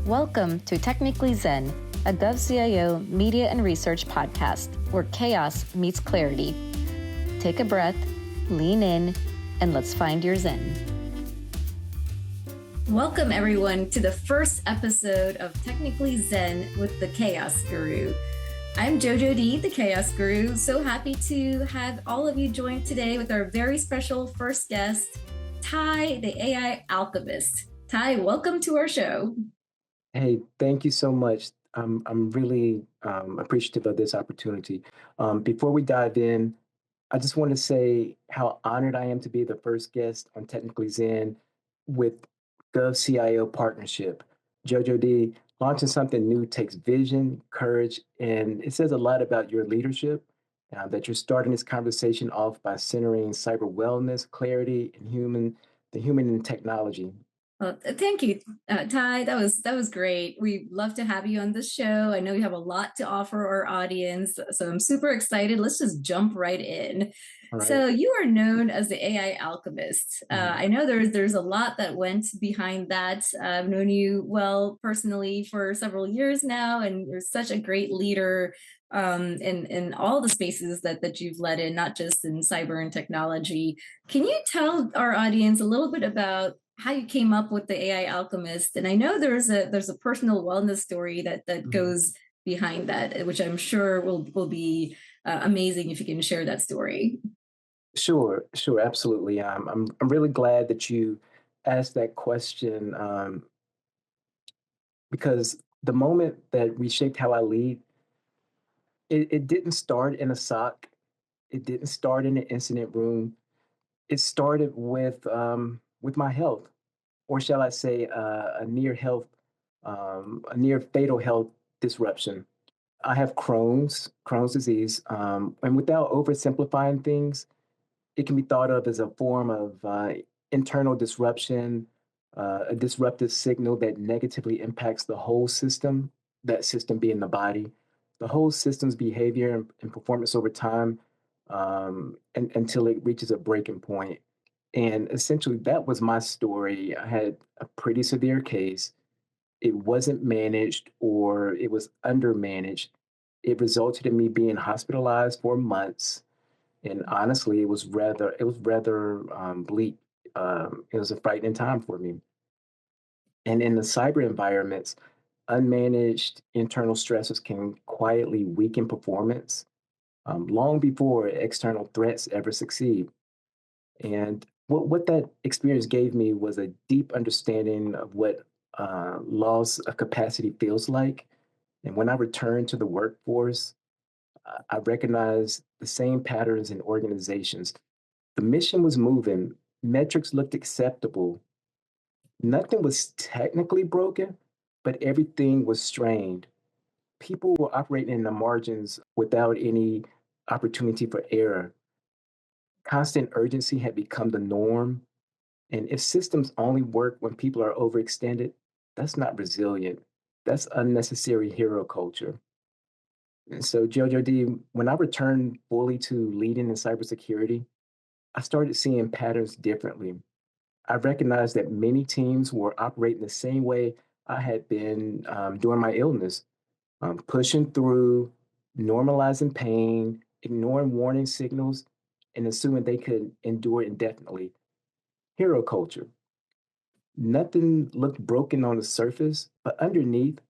Welcome to Technically Zen, a GovCIO media and research podcast where chaos meets clarity. Take a breath, lean in, and let's find your Zen. Welcome, everyone, to the first episode of Technically Zen with the Chaos Guru. I'm Jojo D, the Chaos Guru. So happy to have all of you join today with our very special first guest, Ty, the AI alchemist. Ty, welcome to our show. Hey, thank you so much. I'm really appreciative of this opportunity. Before we dive in, I just want to say how honored I am to be the first guest on Technically Zen with GovCIO partnership. Jojo D, launching something new takes vision, courage, and it says a lot about your leadership. That you're starting this conversation off by centering cyber wellness, clarity, and the human in technology. Well, thank you, Ty. That was great. We'd love to have you on the show. I know you have a lot to offer our audience, so I'm super excited. Let's just jump right in. Right. So you are known as the AI alchemist. I know there's a lot that went behind that. I've known you well personally for several years now, and you're such a great leader in all the spaces that you've led in, not just in cyber and technology. Can you tell our audience a little bit about how you came up with the AI alchemist? And I know there's a personal wellness story that goes behind that, which I'm sure will be amazing if you can share that story. Sure, absolutely. I'm really glad that you asked that question because the moment that reshaped how I lead, it didn't start in a SOC. It didn't start in an incident room. It started with my health, or shall I say, a a near fatal health disruption. I have Crohn's disease, and without oversimplifying things, it can be thought of as a form of internal disruption, a disruptive signal that negatively impacts the whole system, that system being the body, the whole system's behavior and performance over time until it reaches a breaking point. And essentially, that was my story. I had a pretty severe case. It wasn't managed or it was undermanaged. It resulted in me being hospitalized for months, and honestly, it was rather bleak. It was a frightening time for me. And in the cyber environments, unmanaged internal stresses can quietly weaken performance long before external threats ever succeed. And what that experience gave me was a deep understanding of what loss of capacity feels like. And when I returned to the workforce, I recognized the same patterns in organizations. The mission was moving, metrics looked acceptable. Nothing was technically broken, but everything was strained. People were operating in the margins without any opportunity for error. Constant urgency had become the norm. And if systems only work when people are overextended, that's not resilient. That's unnecessary hero culture. And so, Jojo D, when I returned fully to leading in cybersecurity, I started seeing patterns differently. I recognized that many teams were operating the same way I had been during my illness, pushing through, normalizing pain, ignoring warning signals, and assuming they could endure indefinitely. Hero culture. Nothing looked broken on the surface, but underneath,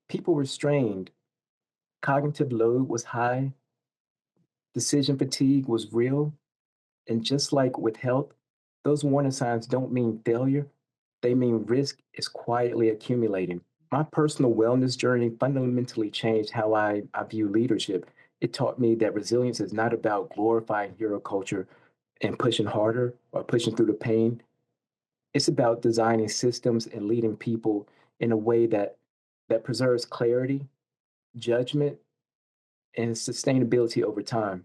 people were strained. Cognitive load was high, decision fatigue was real, and just like with health, those warning signs don't mean failure, they mean risk is quietly accumulating. My personal wellness journey fundamentally changed how I view leadership. It taught me that resilience is not about glorifying hero culture and pushing harder or pushing through the pain. It's about designing systems and leading people in a way that preserves clarity, judgment, and sustainability over time.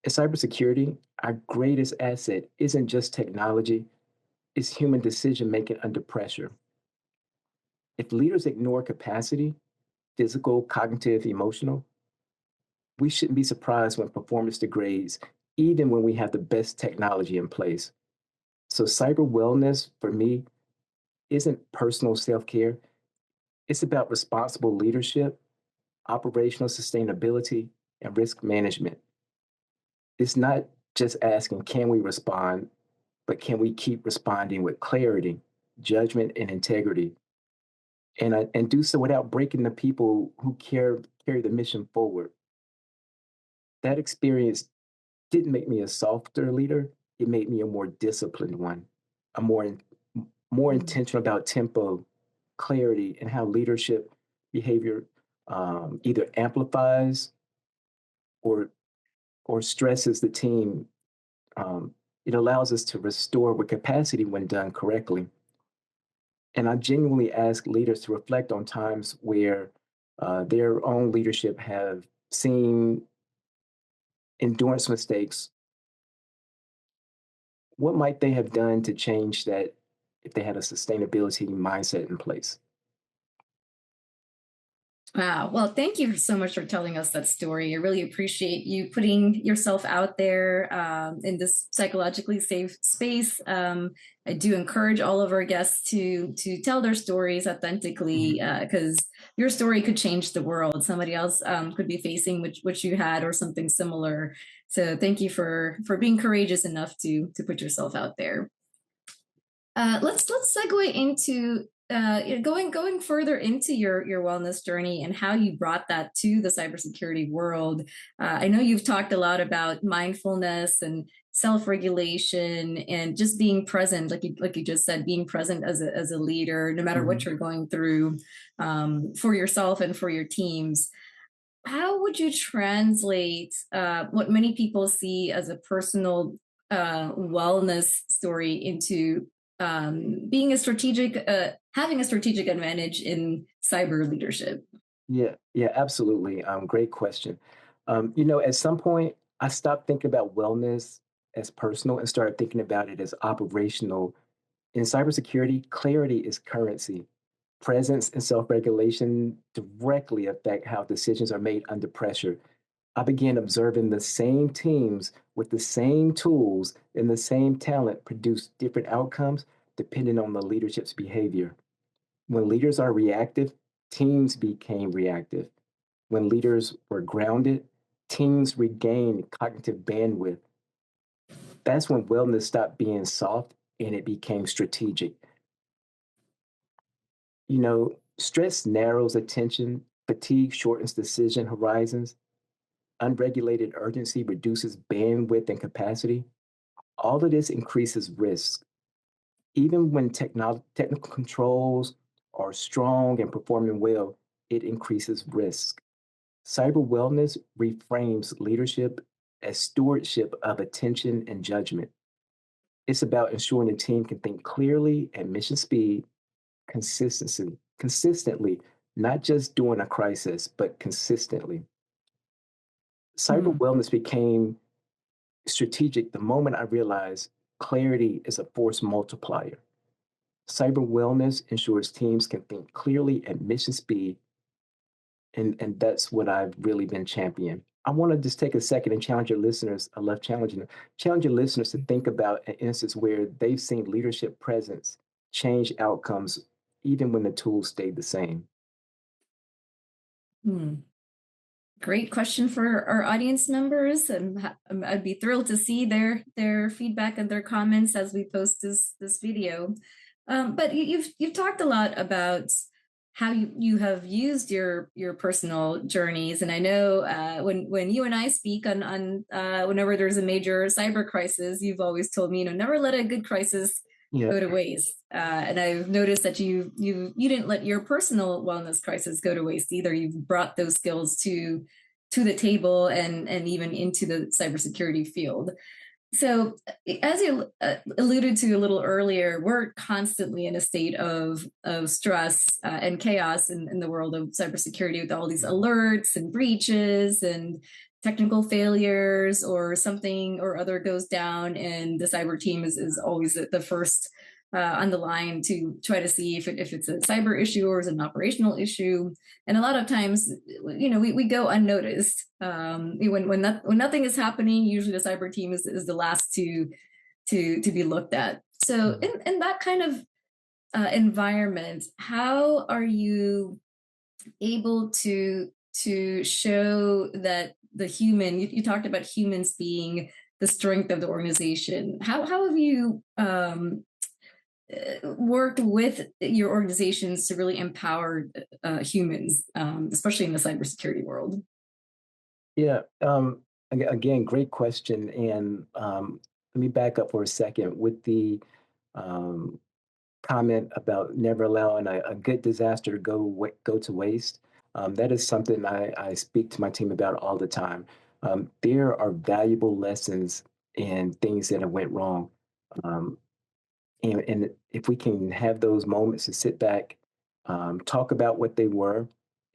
In cybersecurity, our greatest asset isn't just technology, it's human decision making under pressure. If leaders ignore capacity, physical, cognitive, emotional, we shouldn't be surprised when performance degrades, even when we have the best technology in place. So, cyber wellness for me isn't personal self care, It's about responsible leadership, operational sustainability, and risk management. It's not just asking, can we respond, but can we keep responding with clarity, judgment, and integrity? And do so without breaking the people who carry the mission forward. That experience didn't make me a softer leader. It made me a more disciplined one, a more Mm. intentional about tempo, clarity, and how leadership behavior either amplifies or stresses the team. Um, it allows us to restore with capacity when done correctly. And I genuinely ask leaders to reflect on times where their own leadership have seen endurance mistakes. What might they have done to change that if they had a sustainability mindset in place? Wow. Well, thank you so much for telling us that story. I really appreciate you putting yourself out there in this psychologically safe space. I do encourage all of our guests to tell their stories authentically Mhm. because your story could change the world. Somebody else could be facing which you had or something similar. So thank you for being courageous enough to put yourself out there. Let's segue into going further into your wellness journey and how you brought that to the cybersecurity world. I know you've talked a lot about mindfulness and self-regulation and just being present, like you just said, being present as a leader, no matter what Mhm. you're going through, for yourself and for your teams. How would you translate what many people see as a personal wellness story into being a strategic, having a strategic advantage in cyber leadership? Yeah, yeah, absolutely. Great question. At some point, I stopped thinking about wellness as personal and started thinking about it as operational. In cybersecurity, clarity is currency. Presence and self regulation directly affect how decisions are made under pressure. I began observing the same teams with the same tools and the same talent produce different outcomes depending on the leadership's behavior. When leaders are reactive, teams became reactive. When leaders were grounded, teams regained cognitive bandwidth. That's when wellness stopped being soft and it became strategic. Stress narrows attention, fatigue shortens decision horizons, unregulated urgency reduces bandwidth and capacity. All of this increases risk. Even when technical controls are strong and performing well, it increases risk. Cyber wellness reframes leadership as stewardship of attention and judgment. It's about ensuring the team can think clearly at mission speed, consistently, not just during a crisis, but consistently. Cyber Hmm. wellness became strategic the moment I realized clarity is a force multiplier. Cyber wellness ensures teams can think clearly at mission speed, and that's what I've really been championing. I want to just take a second and challenge your listeners. I love challenging them. Challenge your listeners to think about an instance where they've seen leadership presence change outcomes, even when the tools stayed the same. Hmm. Great question for our audience members, and I'd be thrilled to see their feedback and their comments as we post this video. But you've talked a lot about how you have used your personal journeys, and I know when you and I speak on whenever there's a major cyber crisis, you've always told me, never let a good crisis Yeah. go to waste. And I've noticed that you didn't let your personal wellness crisis go to waste either. You've brought those skills to the table and even into the cybersecurity field. So, as you alluded to a little earlier, we're constantly in a state of stress and chaos in the world of cybersecurity with all these alerts and breaches and technical failures or something or other goes down. And the cyber team is always the first on the line to try to see if it's a cyber issue or is an operational issue. And a lot of times, we go unnoticed. When nothing is happening, usually the cyber team is the last to be looked at. So Mhm. in that kind of environment, how are you able to show that the human, you talked about humans being the strength of the organization. How have you worked with your organizations to really empower humans, especially in the cybersecurity world? Yeah. Again, great question. And let me back up for a second with the um, comment about never allowing a good disaster to go to waste. That is something I speak to my team about all the time. There are valuable lessons in things that have went wrong. Um, and if we can have those moments to sit back, talk about what they were,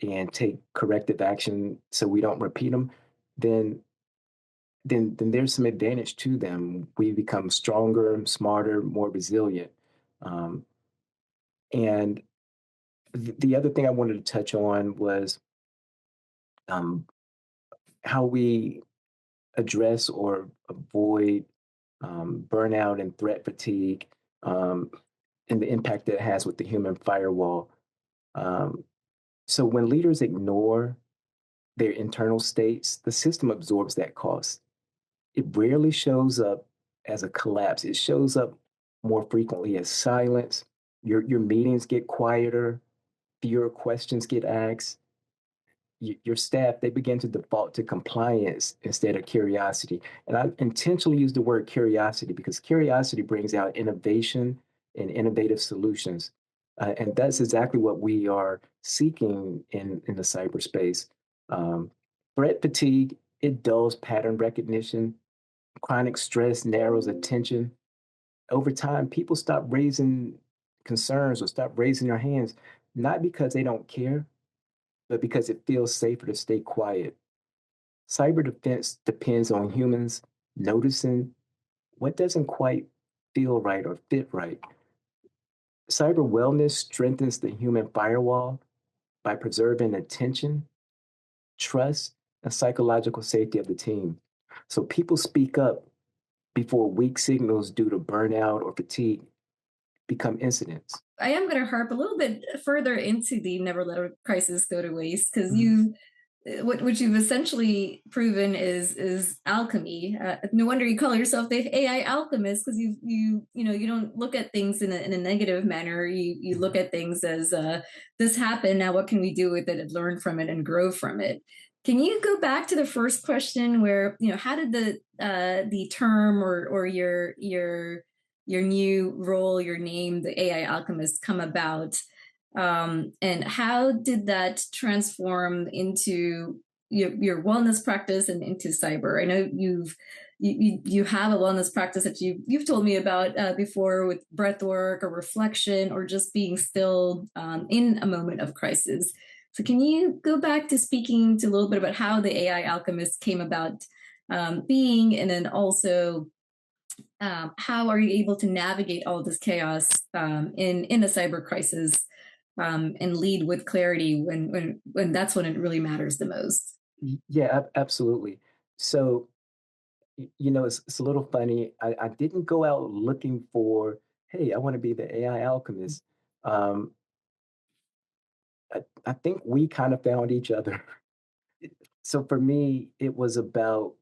and take corrective action so we don't repeat them, then then there's some advantage to them. We become stronger, smarter, more resilient. Um, and the other thing I wanted to touch on was um, how we address or avoid burnout and threat fatigue, um, and the impact that it has with the human firewall. Um, so when leaders ignore their internal states, the system absorbs that cost. It rarely shows up as a collapse. It shows up more frequently as silence. Your meetings get quieter, fewer questions get asked. Your staff, they begin to default to compliance instead of curiosity. And I intentionally use the word curiosity because curiosity brings out innovation and innovative solutions. And that's exactly what we are seeking in the cyberspace. Um, Threat fatigue, it dulls pattern recognition. Chronic stress narrows attention. Over time, people stop raising concerns or stop raising their hands, not because they don't care, but because it feels safer to stay quiet. Cyber defense depends on humans noticing what doesn't quite feel right or fit right. Cyber wellness strengthens the human firewall by preserving attention, trust, and psychological safety of the team. So people speak up before weak signals due to burnout or fatigue become incidents. I am going to harp a little bit further into the never let a crisis go to waste, because Mhm. you what you've essentially proven is alchemy. No wonder you call yourself the AI alchemist, because you don't look at things in a negative manner. You look Mhm. at things as this happened. Now, what can we do with it and learn from it and grow from it? Can you go back to the first question, where how did the term or your new role, your name, the AI alchemist, come about? And how did that transform into your wellness practice and into cyber? I know you have a wellness practice that you've told me about before, with breath work or reflection or just being still in a moment of crisis. So can you go back to speaking to a little bit about how the AI alchemist came about being, and then also how are you able to navigate all this chaos in a cyber crisis, and lead with clarity when that's when it really matters the most? Yeah, absolutely. So, it's a little funny. I didn't go out looking for, hey, I want to be the AI alchemist. Um, I think we kind of found each other. So for me, it was about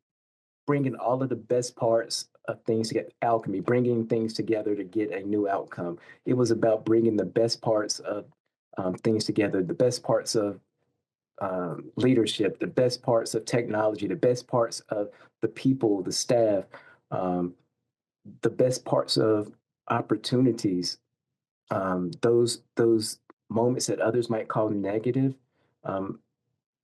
bringing all of the best parts of things to get alchemy, bringing things together to get a new outcome. It was about bringing the best parts of things together, the best parts of leadership, the best parts of technology, the best parts of the people, the staff, um, the best parts of opportunities. Those moments that others might call negative, um,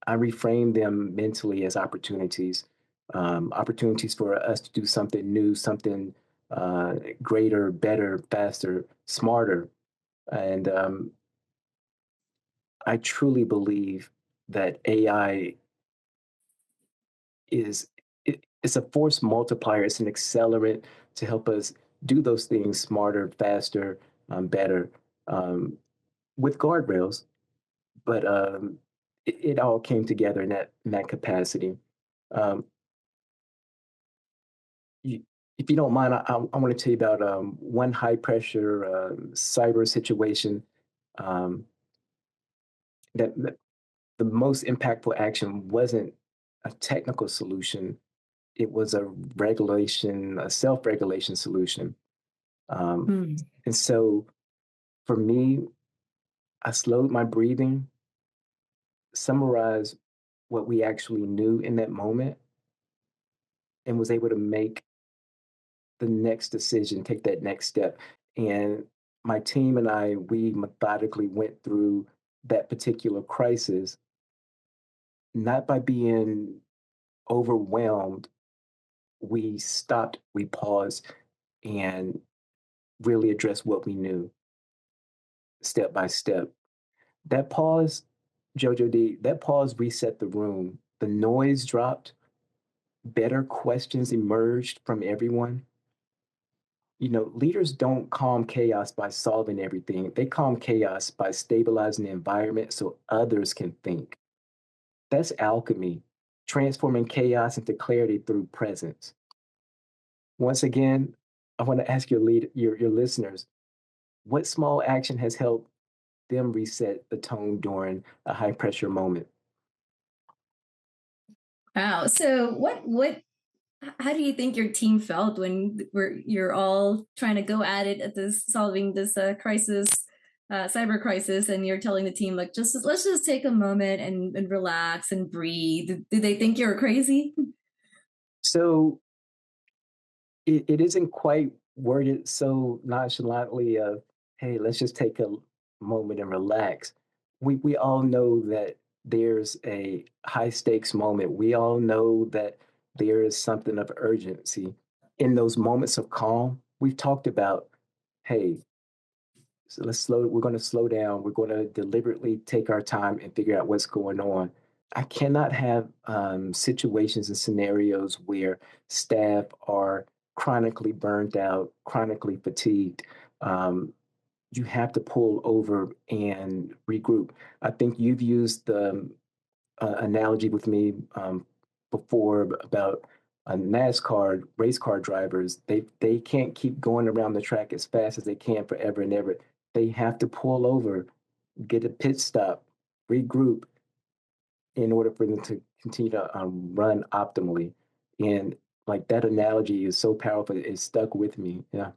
I reframe them mentally as opportunities, opportunities for us to do something new, something greater, better, faster, smarter. And I truly believe that AI is it's a force multiplier. It's an accelerant to help us do those things smarter, faster, better, um, with guardrails. But it all came together in that capacity. Um, if you don't mind, I want to tell you about one high pressure cyber situation um, that the most impactful action wasn't a technical solution. It was a self regulation solution. Um, Mm. and so for me, I slowed my breathing, summarized what we actually knew in that moment, and was able to make the next decision, take that next step. And my team and I, we methodically went through that particular crisis, not by being overwhelmed. We stopped, we paused, and really addressed what we knew step by step. That pause, Jojo D, that pause reset the room. The noise dropped, better questions emerged from everyone. Leaders don't calm chaos by solving everything. They calm chaos by stabilizing the environment so others can think. That's alchemy, transforming chaos into clarity through presence. Once again, I want to ask your listeners, what small action has helped them reset the tone during a high pressure moment? Wow. So how do you think your team felt when you're all trying to go at it at this solving this crisis, cyber crisis, and you're telling the team like just let's just take a moment and relax and breathe? Did they think you were crazy? So it isn't quite worded so nonchalantly of, hey, let's just take a moment and relax. We all know that there's a high stakes moment. We all know that there is something of urgency. In those moments of calm, we've talked about, hey, so we're going to slow down. We're going to deliberately take our time and figure out what's going on. I cannot have situations and scenarios where staff are chronically burned out, chronically fatigued. Um, you have to pull over and regroup. I think you've used the analogy with me before about NASCAR race car drivers. They can't keep going around the track as fast as they can forever and ever. They have to pull over, get a pit stop, regroup in order for them to continue to run optimally. And like that analogy is so powerful; it stuck with me. Yeah.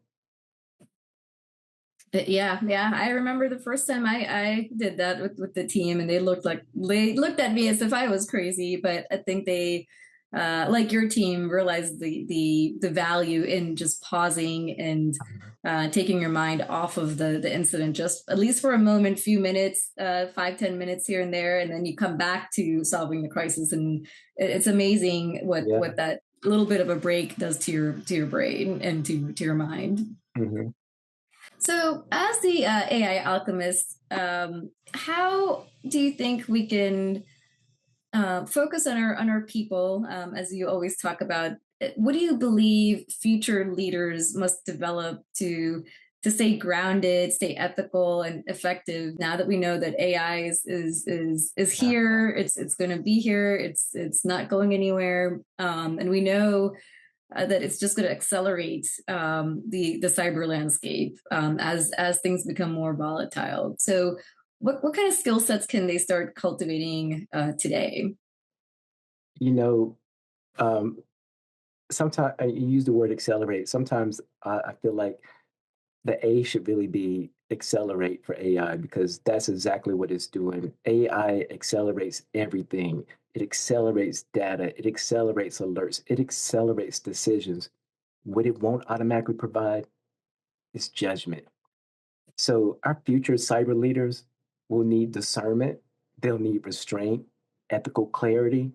Yeah, yeah. I remember the first time I did that with the team, and they looked at me as if I was crazy. But I think they, like your team, realized the value in just pausing and taking your mind off of the incident, just at least for a moment, few minutes, 5-10 minutes here and there, and then you come back to solving the crisis. And it's amazing Yeah. what that little bit of a break does to your brain and to your mind. Hmm. So, as the AI alchemist, how do you think we can focus on our people, as you always talk about? What do you believe future leaders must develop to stay grounded, stay ethical, and effective? Now that we know that AI is Yeah. here, it's going to be here. It's not going anywhere, and we know that it's just going to accelerate the cyber landscape as things become more volatile. So, what kind of skill sets can they start cultivating today? You know, um, sometimes you use the word accelerate. Sometimes I feel like the A should really be accelerate for AI because that's exactly what it's doing. AI accelerates everything. It accelerates data. It accelerates alerts. It accelerates decisions. What it won't automatically provide is judgment. So our future cyber leaders will need discernment, they'll need restraint, ethical clarity,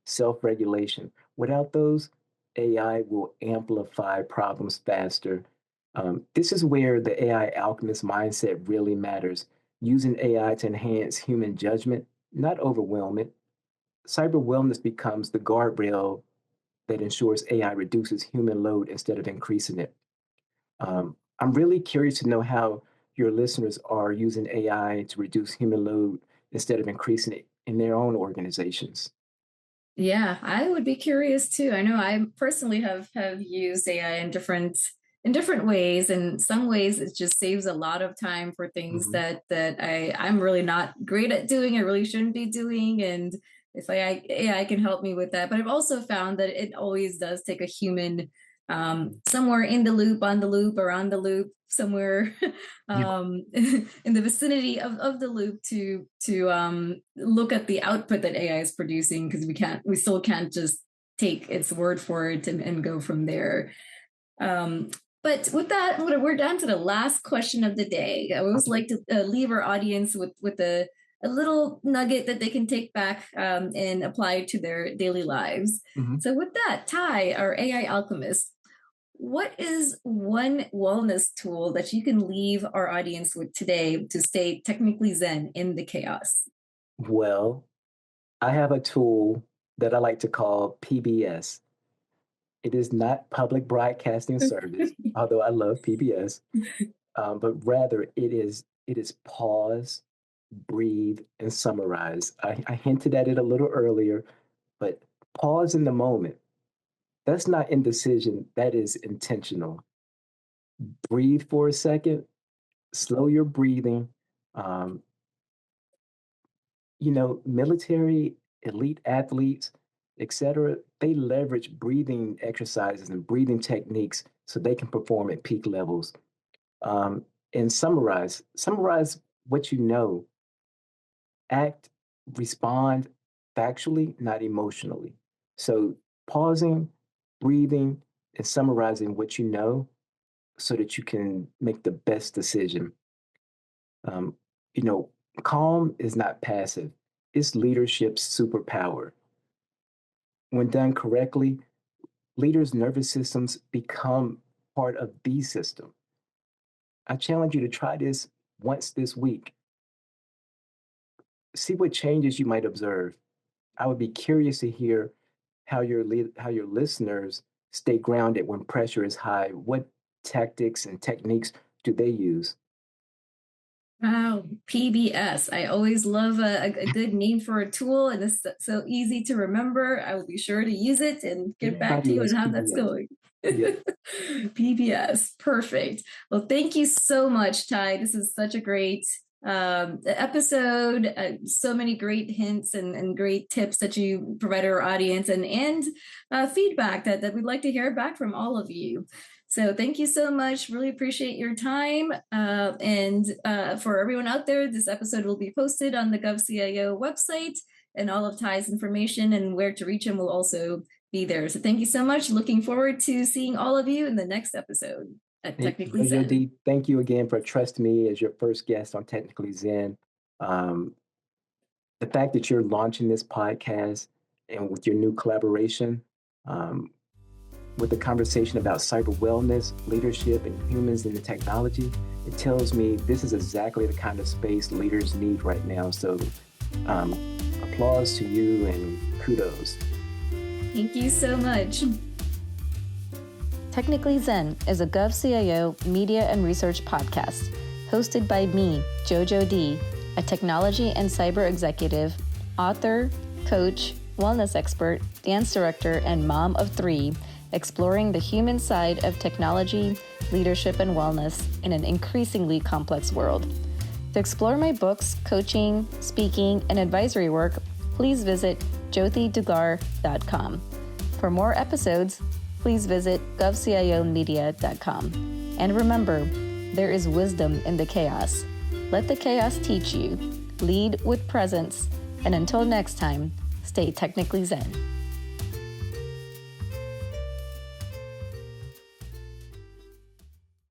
self-regulation. Without those, AI will amplify problems faster. This is where the AI alchemist mindset really matters, using AI to enhance human judgment, not overwhelm it. Cyber wellness becomes the guardrail that ensures AI reduces human load instead of increasing it. I'm really curious to know how your listeners are using AI to reduce human load instead of increasing it in their own organizations. Yeah, I would be curious too. I know I personally have used AI in different ways. In some ways, it just saves a lot of time for things Hmm. I'm really not great at doing. I really shouldn't be doing, and if AI can help me with that. But I've also found that it always does take a human, somewhere in the loop, on the loop, around the loop, somewhere Yeah. in the vicinity of the loop to look at the output that AI is producing, because we still can't just take its word for it and go from there. Um, but with that, we're down to the last question of the day. I always Okay. like to leave our audience with a little nugget that they can take back and apply to their daily lives. Hmm. So with that, Ty, our AI alchemist, what is one wellness tool that you can leave our audience with today to stay technically zen in the chaos? Well, I have a tool that I like to call PBS. It is not public broadcasting service, although I love PBS, but rather it is pause, breathe, and summarize. I hinted at it a little earlier, but pause in the moment. That's not indecision. That is intentional. Breathe for a second. Slow your breathing. Um, military, elite athletes, etc., they leverage breathing exercises and breathing techniques so they can perform at peak levels. Um, and summarize what you know, act, respond factually, not emotionally. So pausing, breathing, and summarizing what you know so that you can make the best decision. Um, you know, calm is not passive, it's leadership's superpower. When done correctly, leaders' nervous systems become part of the system. I challenge you to try this once this week. See what changes you might observe. I would be curious to hear how your listeners stay grounded when pressure is high. What tactics and techniques do they use? Wow, PBS. I always love a good name for a tool, and it's so easy to remember. I will be sure to use it and get back Everybody to you on loves how that's PBS. going. Yeah. PBS, perfect. Well, thank you so much, Ty. This is such a great episode. So many great hints and great tips that you provided our audience, and feedback that we'd like to hear back from all of you. So thank you so much. Really appreciate your time. And for everyone out there, this episode will be posted on the GovCIO website, and all of Ty's information and where to reach him will also be there. So thank you so much. Looking forward to seeing all of you in the next episode at Hey, Technically Yo Zen. D, thank you again for trusting me as your first guest on Technically Zen. Um, the fact that you're launching this podcast and with your new collaboration, um, with the conversation about cyber wellness, leadership, and humans in the technology, it tells me this is exactly the kind of space leaders need right now. So, um, applause to you and kudos. Thank you so much. Technically Zen is a GovCIO media and research podcast hosted by me, Jojo D, a technology and cyber executive, author, coach, wellness expert, dance director, and mom of 3, exploring the human side of technology, leadership, and wellness in an increasingly complex world. To explore my books, coaching, speaking, and advisory work, please visit jyotidugar.com. For more episodes, please visit govciomedia.com. And remember, there is wisdom in the chaos. Let the chaos teach you. Lead with presence. And until next time, stay technically zen.